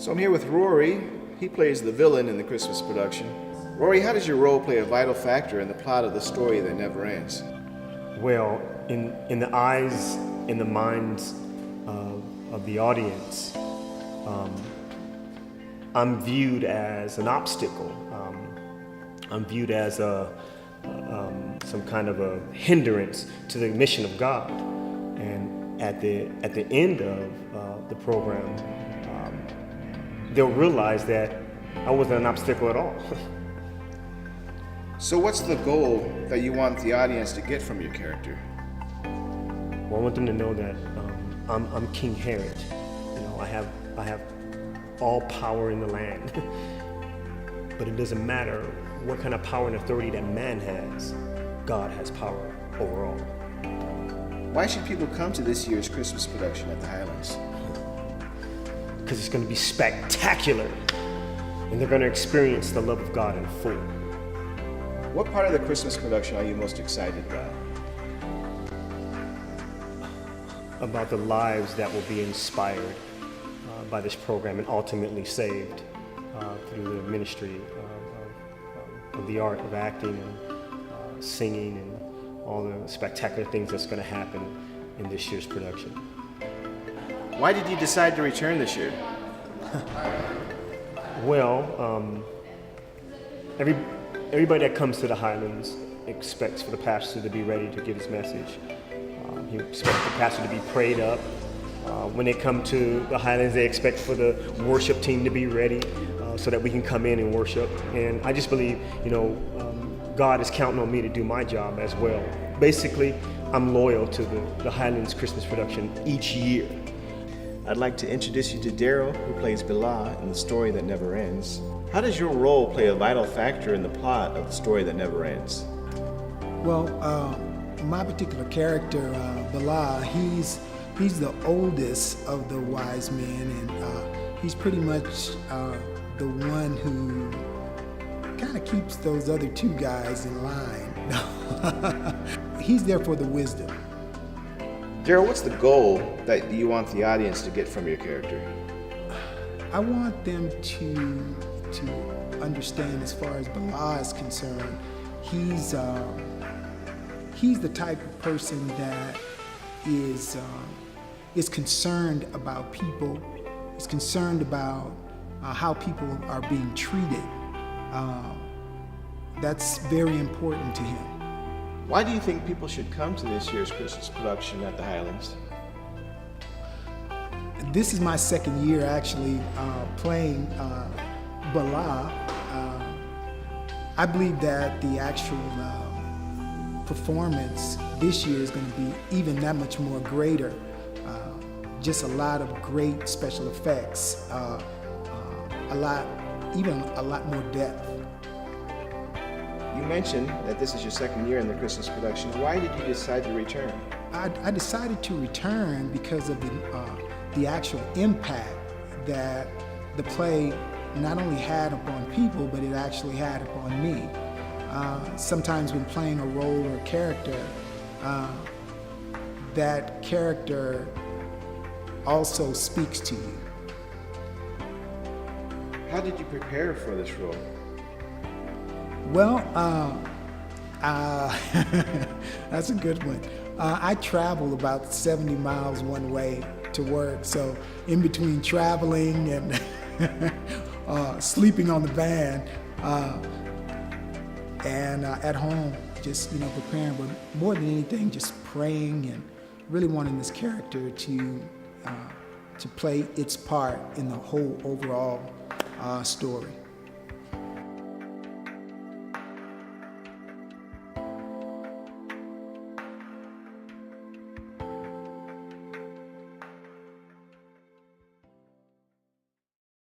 So I'm here with Rory. He plays the villain in the Christmas production. Rory, how does your role play a vital factor in the plot of the story that never ends? Well, in the eyes, in the minds of the audience, I'm viewed as an obstacle. I'm viewed as some kind of a hindrance to the mission of God. And at the end of the program, they'll realize that I wasn't an obstacle at all. So what's the goal that you want the audience to get from your character? Well, I want them to know that I'm King Herod. You know, I have all power in the land. But it doesn't matter what kind of power and authority that man has. God has power over all. Why should people come to this year's Christmas production at the Highlands? Because it's going to be spectacular, and they're going to experience the love of God in full. What part of the Christmas production are you most excited about? About the lives that will be inspired by this program and ultimately saved through the ministry of the art of acting and singing and all the spectacular things that's going to happen in this year's production. Why did you decide to return this year? Well, everybody that comes to the Highlands expects for the pastor to be ready to give his message. He expects the pastor to be prayed up. When they come to the Highlands, they expect for the worship team to be ready so that we can come in and worship. And I just believe, God is counting on me to do my job as well. Basically, I'm loyal to the Highlands Christmas production each year. I'd like to introduce you to Daryl, who plays Billah in The Story That Never Ends. How does your role play a vital factor in the plot of The Story That Never Ends? Well, my particular character, Billah, he's the oldest of the wise men, and he's pretty much the one who kind of keeps those other two guys in line. He's there for the wisdom. Daryl, what's the goal that you want the audience to get from your character? I want them to understand, as far as Billah is concerned, he's the type of person that is concerned about people. He's concerned about how people are being treated. That's very important to him. Why do you think people should come to this year's Christmas production at the Highlands? This is my second year actually playing Billah. I believe that the actual performance this year is going to be even that much more greater. Just a lot of great special effects, a lot more depth. You mentioned that this is your second year in the Christmas production. Why did you decide to return? I decided to return because of the actual impact that the play not only had upon people, but it actually had upon me. Sometimes when playing a role or a character, that character also speaks to you. How did you prepare for this role? Well, that's a good one. I travel about 70 miles one way to work, so in between traveling and sleeping on the van, and at home, just preparing, but more than anything, just praying and really wanting this character to play its part in the whole overall story.